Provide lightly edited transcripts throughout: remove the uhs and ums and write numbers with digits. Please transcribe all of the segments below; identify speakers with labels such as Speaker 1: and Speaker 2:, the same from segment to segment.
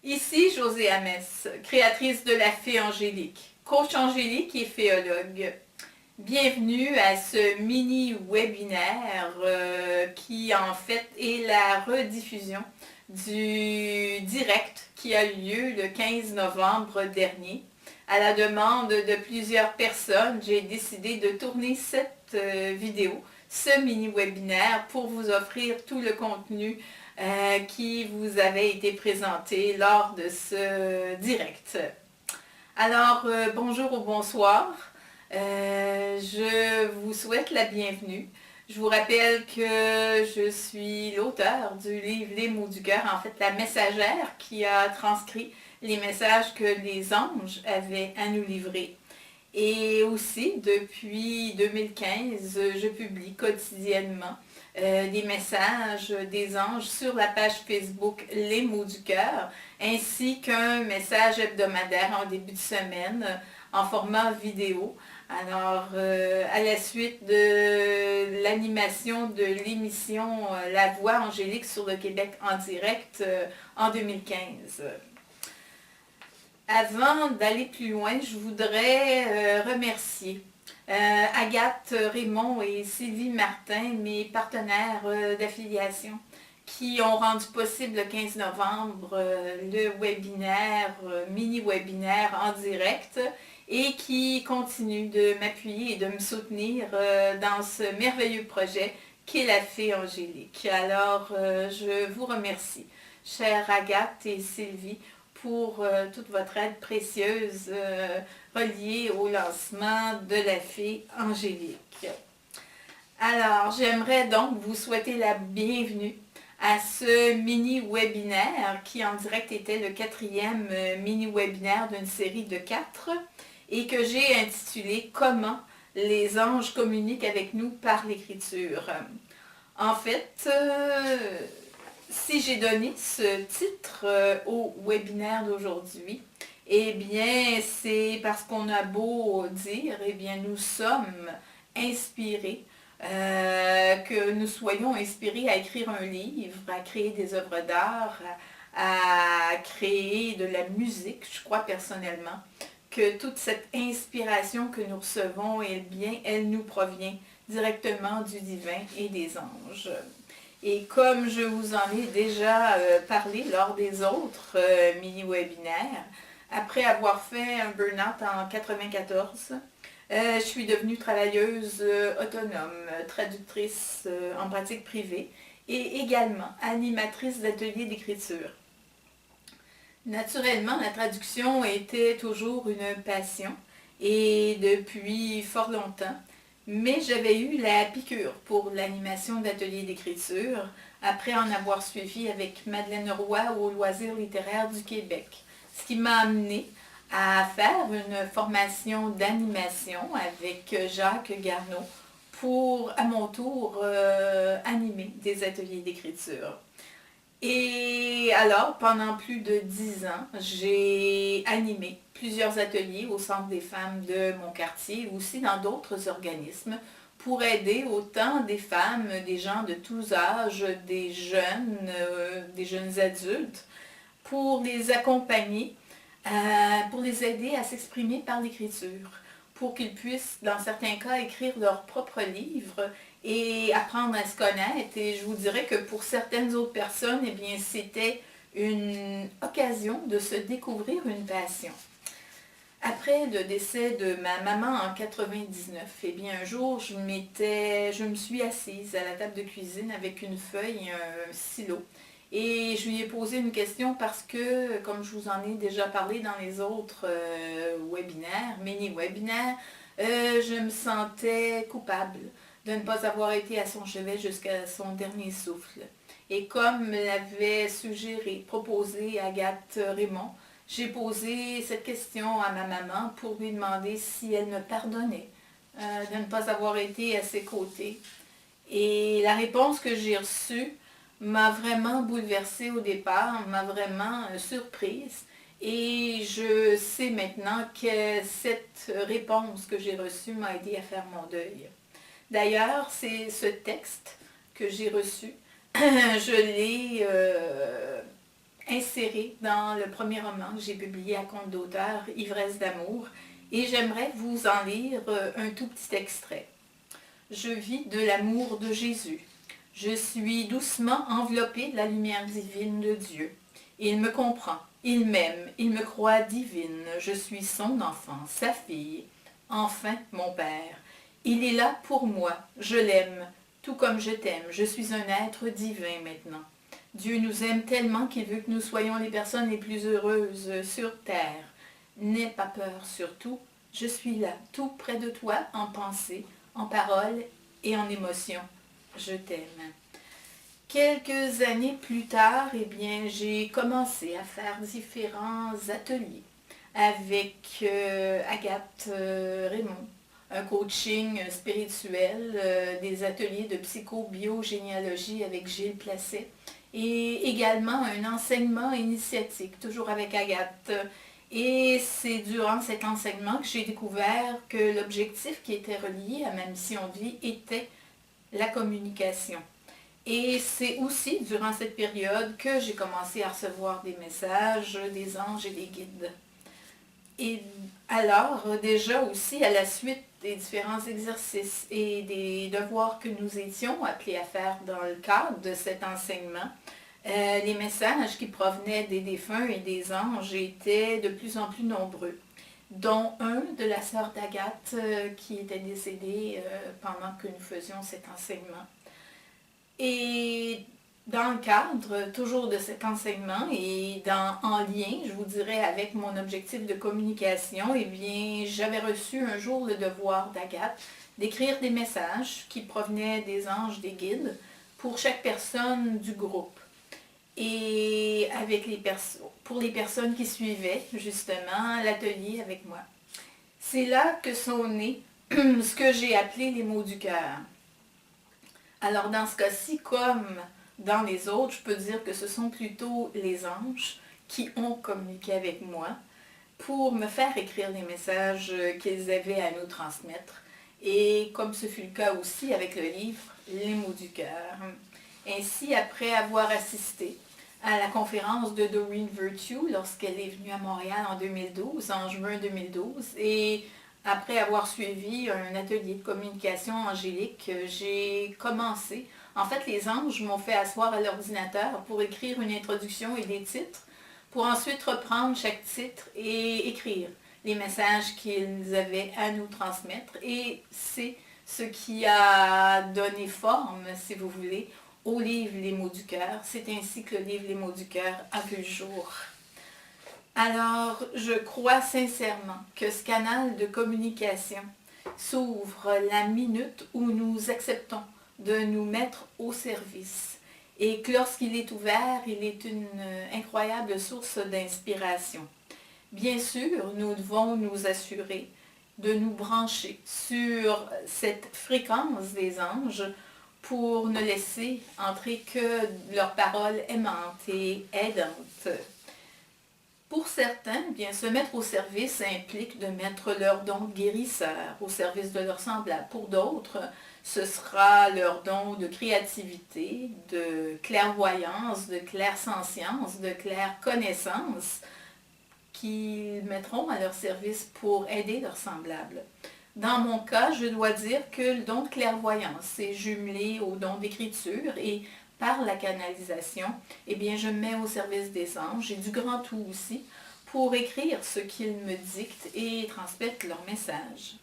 Speaker 1: Ici Josée Hamès, créatrice de la Fée Angélique, coach angélique et féologue. Bienvenue à ce mini-webinaire qui en fait est la rediffusion du direct qui a eu lieu le 15 novembre dernier. À la demande de plusieurs personnes, j'ai décidé de tourner cette vidéo, ce mini-webinaire, pour vous offrir tout le contenu qui vous avait été présenté lors de ce direct. Alors, bonjour ou bonsoir. Je vous souhaite la bienvenue. Je vous rappelle que je suis l'auteur du livre Les mots du cœur, en fait la messagère qui a transcrit les messages que les anges avaient à nous livrer. Et aussi, depuis 2015, je publie quotidiennement des messages des anges sur la page Facebook Les mots du cœur, ainsi qu'un message hebdomadaire en début de semaine en format vidéo. Alors, à la suite de l'animation de l'émission La Voix angélique sur le Québec en direct en 2015. Avant d'aller plus loin, je voudrais remercier Agathe Raymond et Sylvie Martin, mes partenaires d'affiliation, qui ont rendu possible le 15 novembre le webinaire, mini-webinaire en direct, et qui continuent de m'appuyer et de me soutenir dans ce merveilleux projet qu'est la Fée Angélique. Alors, je vous remercie, chère Agathe et Sylvie, pour toute votre aide précieuse reliée au lancement de la Fée Angélique. Alors, j'aimerais donc vous souhaiter la bienvenue à ce mini-webinaire qui en direct était le 4e mini-webinaire d'une série de 4 et que j'ai intitulé « Comment les anges communiquent avec nous par l'écriture ». En fait, si j'ai donné ce titre au webinaire d'aujourd'hui, eh bien, c'est parce qu'on a beau dire, eh bien, nous sommes inspirés, que nous soyons inspirés à écrire un livre, à créer des œuvres d'art, à créer de la musique, je crois personnellement, que toute cette inspiration que nous recevons, eh bien, elle nous provient directement du divin et des anges. Et comme je vous en ai déjà parlé lors des autres mini-webinaires, après avoir fait un burn-out en 1994, je suis devenue travailleuse autonome, traductrice en pratique privée et également animatrice d'ateliers d'écriture. Naturellement, la traduction était toujours une passion et depuis fort longtemps, mais j'avais eu la piqûre pour l'animation d'ateliers d'écriture après en avoir suivi avec Madeleine Roy au Loisirs littéraires du Québec, ce qui m'a amené à faire une formation d'animation avec Jacques Garneau pour, à mon tour, animer des ateliers d'écriture. Et alors, pendant plus de 10 ans, j'ai animé plusieurs ateliers au Centre des femmes de mon quartier, aussi dans d'autres organismes, pour aider autant des femmes, des gens de tous âges, des jeunes adultes, pour les accompagner, pour les aider à s'exprimer par l'écriture, pour qu'ils puissent, dans certains cas, écrire leur propre livre et apprendre à se connaître. Et je vous dirais que pour certaines autres personnes, eh bien, c'était une occasion de se découvrir une passion. Après le décès de ma maman en 99, eh bien, un jour, je me suis assise à la table de cuisine avec une feuille et un stylo. Et je lui ai posé une question parce que, comme je vous en ai déjà parlé dans les autres webinaires, mini-webinaires, je me sentais coupable de ne pas avoir été à son chevet jusqu'à son dernier souffle. Et comme l'avait suggéré, proposé Agathe Raymond, j'ai posé cette question à ma maman pour lui demander si elle me pardonnait de ne pas avoir été à ses côtés. Et la réponse que j'ai reçue m'a vraiment bouleversée au départ, m'a vraiment surprise. Et je sais maintenant que cette réponse que j'ai reçue m'a aidé à faire mon deuil. D'ailleurs, c'est ce texte que j'ai reçu. Je l'ai inséré dans le premier roman que j'ai publié à compte d'auteur, Ivresse d'amour, et j'aimerais vous en lire un tout petit extrait. Je vis de l'amour de Jésus. Je suis doucement enveloppée de la lumière divine de Dieu. Il me comprend, il m'aime, il me croit divine. Je suis son enfant, sa fille, enfin mon Père. Il est là pour moi, je l'aime, tout comme je t'aime. Je suis un être divin maintenant. Dieu nous aime tellement qu'il veut que nous soyons les personnes les plus heureuses sur terre. N'aie pas peur surtout, je suis là, tout près de toi, en pensée, en parole et en émotion. Je t'aime. Quelques années plus tard, eh bien, j'ai commencé à faire différents ateliers avec Agathe Raymond, un coaching spirituel, des ateliers de psychobiogénéalogie avec Gilles Placet et également un enseignement initiatique, toujours avec Agathe. Et c'est durant cet enseignement que j'ai découvert que l'objectif qui était relié à ma mission de vie était la communication. Et c'est aussi durant cette période que j'ai commencé à recevoir des messages des anges et des guides. Et alors, déjà aussi, à la suite des différents exercices et des devoirs que nous étions appelés à faire dans le cadre de cet enseignement, les messages qui provenaient des défunts et des anges étaient de plus en plus nombreux, dont un de la sœur d'Agathe qui était décédée pendant que nous faisions cet enseignement. Et dans le cadre toujours de cet enseignement et en lien, je vous dirais, avec mon objectif de communication, eh bien, j'avais reçu un jour le devoir d'Agathe d'écrire des messages qui provenaient des anges, des guides, pour chaque personne du groupe. Et pour les personnes qui suivaient justement l'atelier avec moi. C'est là que sont nés ce que j'ai appelé les mots du cœur. Alors dans ce cas-ci, comme dans les autres, je peux dire que ce sont plutôt les anges qui ont communiqué avec moi pour me faire écrire les messages qu'ils avaient à nous transmettre. Et comme ce fut le cas aussi avec le livre Les mots du cœur. Ainsi, après avoir assisté à la conférence de Doreen Virtue lorsqu'elle est venue à Montréal en 2012, en juin 2012, et après avoir suivi un atelier de communication angélique, j'ai commencé. En fait, les anges m'ont fait asseoir à l'ordinateur pour écrire une introduction et des titres, pour ensuite reprendre chaque titre et écrire les messages qu'ils avaient à nous transmettre. Et c'est ce qui a donné forme, si vous voulez, au livre Les mots du cœur. C'est ainsi que le livre Les mots du cœur a vu le jour. Alors, je crois sincèrement que ce canal de communication s'ouvre la minute où nous acceptons de nous mettre au service et que lorsqu'il est ouvert, il est une incroyable source d'inspiration. Bien sûr, nous devons nous assurer de nous brancher sur cette fréquence des anges pour ne laisser entrer que leurs paroles aimantes et aidantes. Pour certains, bien, se mettre au service implique de mettre leur don de guérisseur au service de leurs semblables. Pour d'autres, ce sera leur don de créativité, de clairvoyance, de clairsentience, de clairconnaissance qu'ils mettront à leur service pour aider leurs semblables. Dans mon cas, je dois dire que le don de clairvoyance est jumelé au don d'écriture et par la canalisation, eh bien, je me mets au service des anges et du grand tout aussi pour écrire ce qu'ils me dictent et transmettre leur message.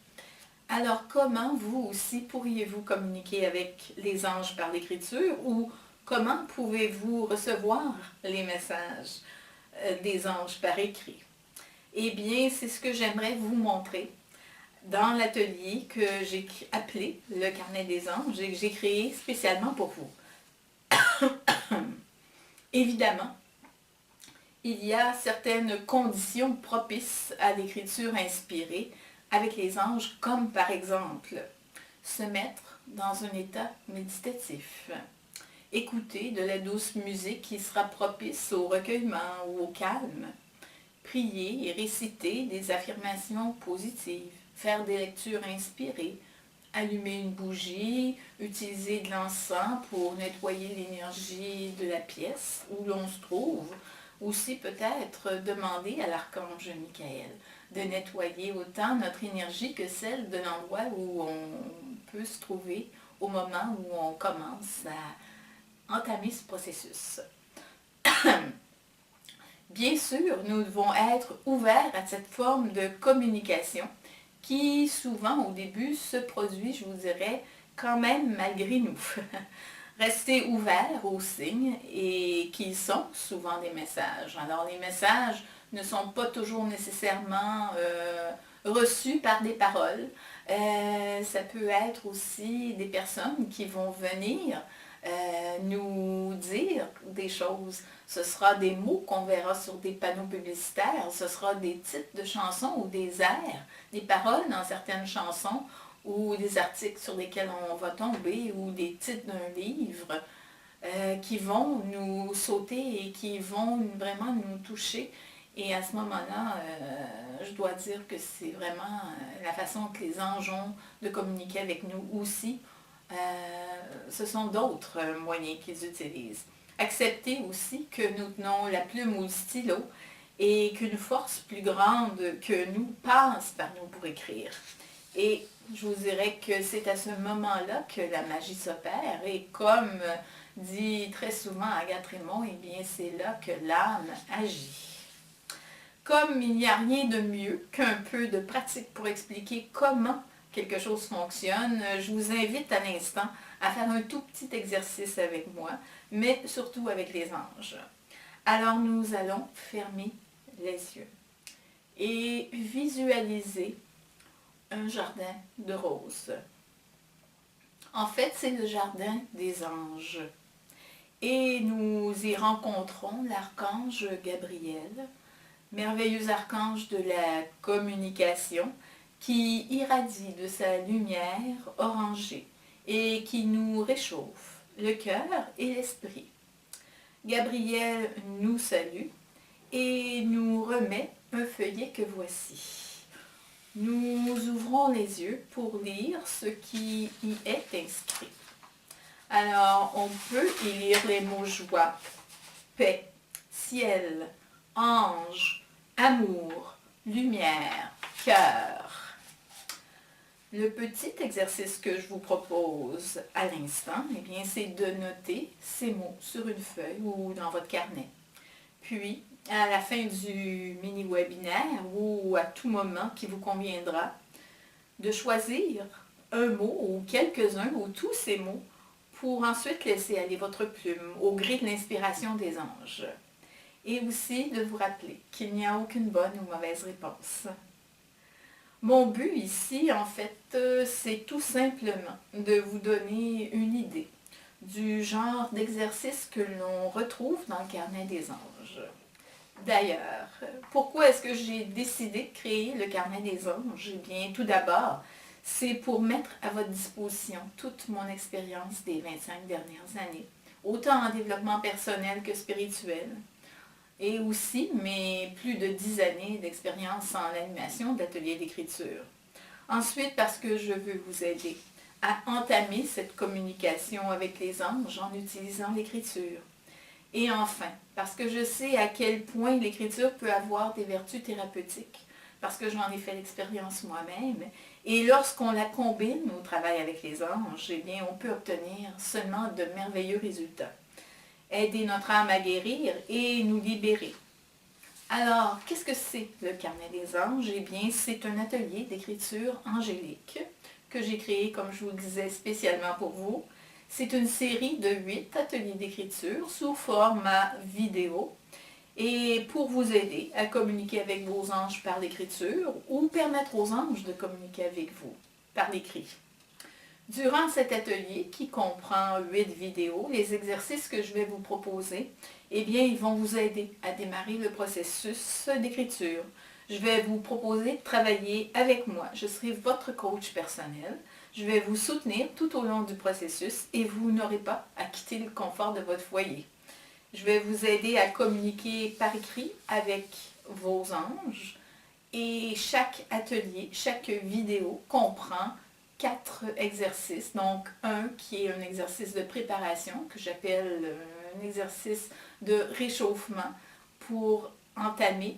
Speaker 1: Alors, comment vous aussi pourriez-vous communiquer avec les anges par l'écriture ou comment pouvez-vous recevoir les messages des anges par écrit? Eh bien, c'est ce que j'aimerais vous montrer dans l'atelier que j'ai appelé le Carnet des anges et que j'ai créé spécialement pour vous. Évidemment, il y a certaines conditions propices à l'écriture inspirée avec les anges, comme par exemple se mettre dans un état méditatif, écouter de la douce musique qui sera propice au recueillement ou au calme, prier et réciter des affirmations positives, faire des lectures inspirées, allumer une bougie, utiliser de l'encens pour nettoyer l'énergie de la pièce où l'on se trouve, Aussi peut-être demander à l'archange Michael de nettoyer autant notre énergie que celle de l'endroit où on peut se trouver au moment où on commence à entamer ce processus. Bien sûr, nous devons être ouverts à cette forme de communication qui souvent au début se produit, je vous dirais, quand même malgré nous. Restez ouverts aux signes et qui sont souvent des messages. Alors les messages ne sont pas toujours nécessairement reçus par des paroles. Ça peut être aussi des personnes qui vont venir nous dire des choses. Ce sera des mots qu'on verra sur des panneaux publicitaires, ce sera des titres de chansons ou des airs, des paroles dans certaines chansons ou des articles sur lesquels on va tomber ou des titres d'un livre qui vont nous sauter et qui vont vraiment nous toucher. Et à ce moment-là, je dois dire que c'est vraiment la façon que les anges ont de communiquer avec nous aussi. Ce sont d'autres moyens qu'ils utilisent. Acceptez aussi que nous tenons la plume ou le stylo et qu'une force plus grande que nous passe par nous pour écrire. Et je vous dirais que c'est à ce moment-là que la magie s'opère et comme dit très souvent Agathe Raymond, eh bien c'est là que l'âme agit. Comme il n'y a rien de mieux qu'un peu de pratique pour expliquer comment quelque chose fonctionne, je vous invite à l'instant à faire un tout petit exercice avec moi, mais surtout avec les anges. Alors nous allons fermer les yeux et visualiser un jardin de roses. En fait, c'est le jardin des anges. Et nous y rencontrons l'archange Gabriel, merveilleux archange de la communication, qui irradie de sa lumière orangée et qui nous réchauffe le cœur et l'esprit. Gabriel nous salue et nous remet un feuillet que voici. Nous ouvrons les yeux pour lire ce qui y est inscrit. Alors, on peut y lire les mots joie, paix, ciel, ange, amour, lumière, cœur. Le petit exercice que je vous propose à l'instant, eh bien, c'est de noter ces mots sur une feuille ou dans votre carnet. Puis, à la fin du mini-webinaire ou à tout moment qui vous conviendra, de choisir un mot ou quelques-uns ou tous ces mots pour ensuite laisser aller votre plume au gré de l'inspiration des anges. Et aussi de vous rappeler qu'il n'y a aucune bonne ou mauvaise réponse. Mon but ici, en fait, c'est tout simplement de vous donner une idée du genre d'exercice que l'on retrouve dans le carnet des anges. D'ailleurs, pourquoi est-ce que j'ai décidé de créer le carnet des anges? Eh bien, tout d'abord, c'est pour mettre à votre disposition toute mon expérience des 25 dernières années, autant en développement personnel que spirituel, et aussi mes plus de 10 années d'expérience en animation d'ateliers d'écriture. Ensuite, parce que je veux vous aider à entamer cette communication avec les anges en utilisant l'écriture. Et enfin, parce que je sais à quel point l'écriture peut avoir des vertus thérapeutiques, parce que j'en ai fait l'expérience moi-même, et lorsqu'on la combine au travail avec les anges, eh bien, on peut obtenir seulement de merveilleux résultats. Aider notre âme à guérir et nous libérer. Alors, qu'est-ce que c'est le carnet des anges? Eh bien, c'est un atelier d'écriture angélique que j'ai créé, comme je vous le disais, spécialement pour vous. C'est une série de 8 ateliers d'écriture sous format vidéo et pour vous aider à communiquer avec vos anges par l'écriture ou permettre aux anges de communiquer avec vous par l'écrit. Durant cet atelier, qui comprend 8 vidéos, les exercices que je vais vous proposer, eh bien, ils vont vous aider à démarrer le processus d'écriture. Je vais vous proposer de travailler avec moi. Je serai votre coach personnel. Je vais vous soutenir tout au long du processus et vous n'aurez pas à quitter le confort de votre foyer. Je vais vous aider à communiquer par écrit avec vos anges et chaque atelier, chaque vidéo comprend 4 exercices. Donc, un qui est un exercice de préparation que j'appelle un exercice de réchauffement pour entamer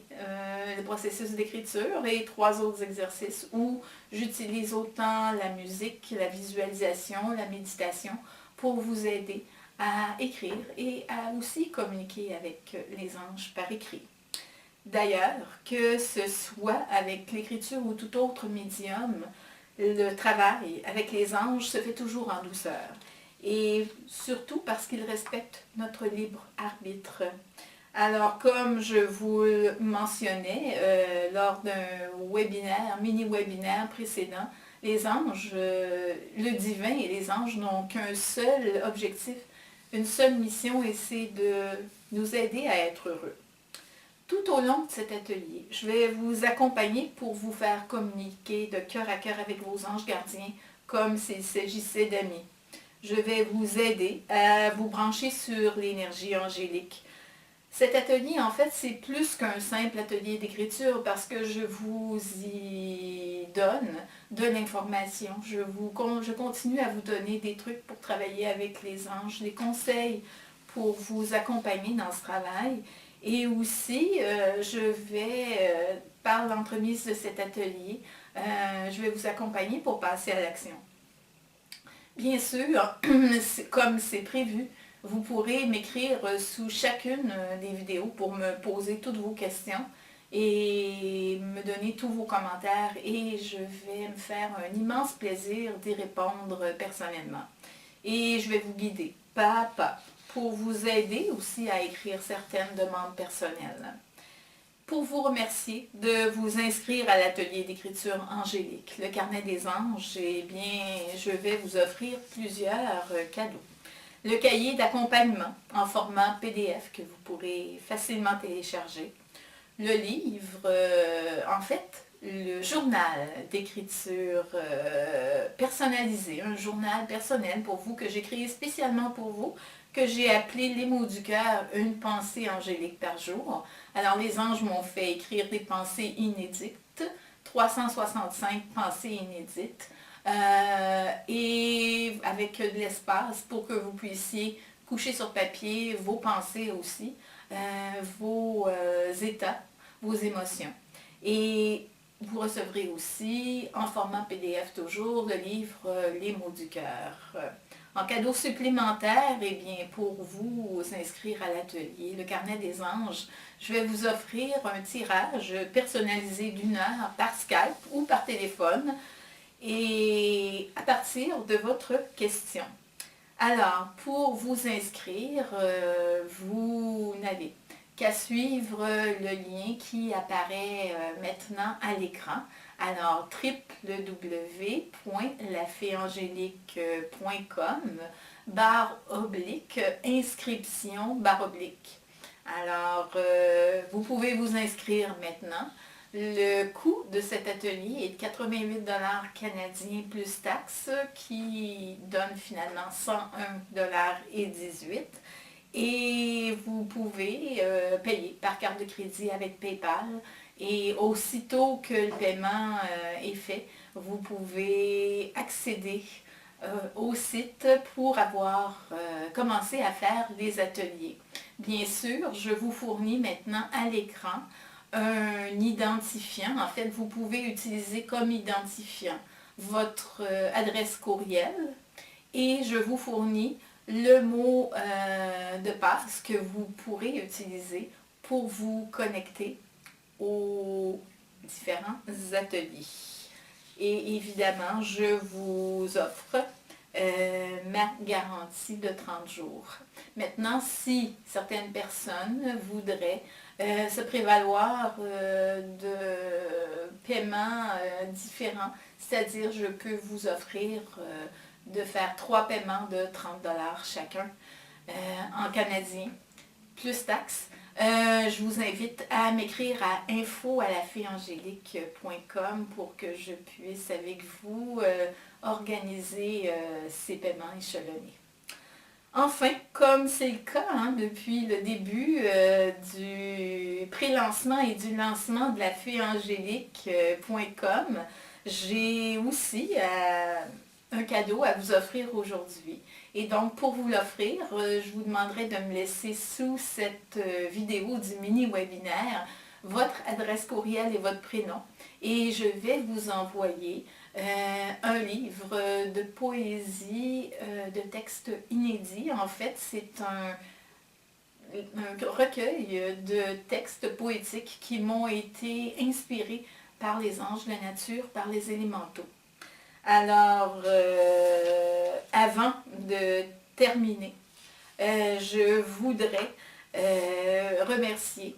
Speaker 1: le processus d'écriture et 3 autres exercices où j'utilise autant la musique, la visualisation, la méditation pour vous aider à écrire et à aussi communiquer avec les anges par écrit. D'ailleurs, que ce soit avec l'écriture ou tout autre médium, le travail avec les anges se fait toujours en douceur. Et surtout parce qu'ils respectent notre libre arbitre. Alors, comme je vous le mentionnais lors d'un webinaire, mini-webinaire précédent, les anges, le divin et les anges n'ont qu'un seul objectif, une seule mission, et c'est de nous aider à être heureux. Tout au long de cet atelier, je vais vous accompagner pour vous faire communiquer de cœur à cœur avec vos anges gardiens, comme s'il s'agissait d'amis. Je vais vous aider à vous brancher sur l'énergie angélique. Cet atelier, en fait, c'est plus qu'un simple atelier d'écriture parce que je vous y donne de l'information. Je continue à vous donner des trucs pour travailler avec les anges, des conseils pour vous accompagner dans ce travail. Et aussi, par l'entremise de cet atelier, je vais vous accompagner pour passer à l'action. Bien sûr, comme c'est prévu, vous pourrez m'écrire sous chacune des vidéos pour me poser toutes vos questions et me donner tous vos commentaires et je vais me faire un immense plaisir d'y répondre personnellement. Et je vais vous guider pas à pas pour vous aider aussi à écrire certaines demandes personnelles. Pour vous remercier de vous inscrire à l'atelier d'écriture angélique, le carnet des anges, eh bien, je vais vous offrir plusieurs cadeaux. Le cahier d'accompagnement en format PDF que vous pourrez facilement télécharger. Le livre, en fait, le journal d'écriture personnalisé, un journal personnel pour vous que j'ai créé spécialement pour vous, que j'ai appelé les mots du cœur, une pensée angélique par jour. Alors les anges m'ont fait écrire des pensées inédites, 365 pensées inédites, et avec de l'espace pour que vous puissiez coucher sur papier vos pensées aussi, vos états, vos émotions. Et vous recevrez aussi, en format PDF toujours, le livre Les mots du cœur. En cadeau supplémentaire, eh bien, pour vous inscrire à l'atelier, le carnet des anges, je vais vous offrir un tirage personnalisé d'1 heure par Skype ou par téléphone et à partir de votre question. Alors, pour vous inscrire, vous n'avez qu'à suivre le lien qui apparaît maintenant à l'écran. Alors, www.laféeangélique.com/inscription/. Alors, vous pouvez vous inscrire maintenant. Le coût de cet atelier est de 88 $ canadiens plus taxes, qui donne finalement 101,18 $. Et vous pouvez payer par carte de crédit avec PayPal. Et aussitôt que le paiement est fait, vous pouvez accéder au site pour avoir commencé à faire les ateliers. Bien sûr, je vous fournis maintenant à l'écran un identifiant. En fait, vous pouvez utiliser comme identifiant votre adresse courriel et je vous fournis le mot de passe que vous pourrez utiliser pour vous connecter aux différents ateliers. Et évidemment, je vous offre ma garantie de 30 jours. Maintenant, si certaines personnes voudraient se prévaloir de paiements différents, c'est-à-dire je peux vous offrir de faire 3 paiements de 30 $ chacun en canadien, plus taxes. Je vous invite à m'écrire à info@laféeangélique.com pour que je puisse avec vous organiser ces paiements échelonnés. Enfin, comme c'est le cas depuis le début du pré-lancement et du lancement de laféeangélique.com, j'ai aussi un cadeau à vous offrir aujourd'hui. Et donc, pour vous l'offrir, je vous demanderai de me laisser sous cette vidéo du mini-webinaire votre adresse courriel et votre prénom. Et je vais vous envoyer un livre de poésie, de textes inédits. En fait, c'est un recueil de textes poétiques qui m'ont été inspirés par les anges de la nature, par les élémentaux. Alors, avant de terminer, je voudrais remercier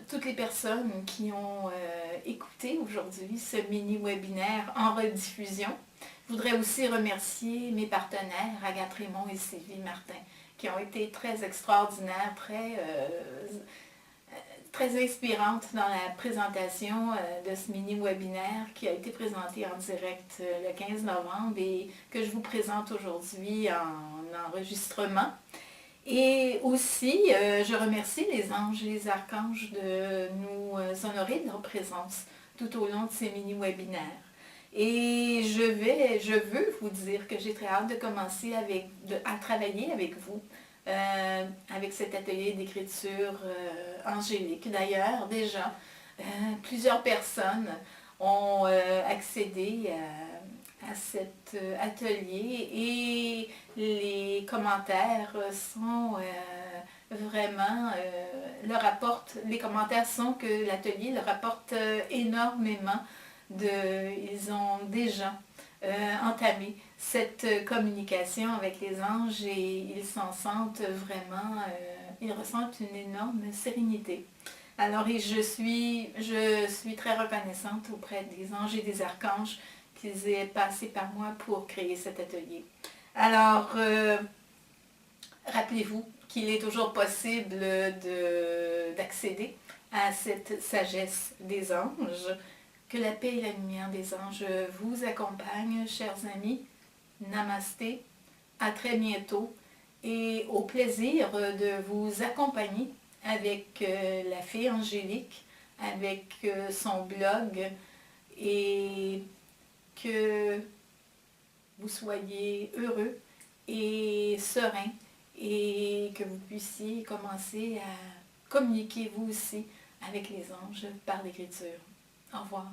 Speaker 1: toutes les personnes qui ont écouté aujourd'hui ce mini-webinaire en rediffusion. Je voudrais aussi remercier mes partenaires, Agathe Raymond et Sylvie Martin, qui ont été très extraordinaires, très inspirantes dans la présentation de ce mini-webinaire qui a été présenté en direct le 15 novembre et que je vous présente aujourd'hui en enregistrement. Et aussi, je remercie les anges et les archanges de nous honorer de leur présence tout au long de ces mini-webinaires. Et je veux vous dire que j'ai très hâte de commencer à travailler avec vous, avec cet atelier d'écriture angélique. D'ailleurs, déjà, plusieurs personnes ont accédé à cet atelier et les commentaires sont vraiment, les commentaires sont que l'atelier leur apporte énormément ils ont déjà entamé cette communication avec les anges et ils s'en sentent vraiment, ils ressentent une énorme sérénité. Alors, je suis très reconnaissante auprès des anges et des archanges qu'ils aient passé par moi pour créer cet atelier. Alors, rappelez-vous qu'il est toujours possible d'accéder à cette sagesse des anges. Que la paix et la lumière des anges vous accompagnent, chers amis. Namasté, à très bientôt et au plaisir de vous accompagner avec la fée angélique, avec son blog et que vous soyez heureux et serein et que vous puissiez commencer à communiquer vous aussi avec les anges par l'écriture. Au revoir.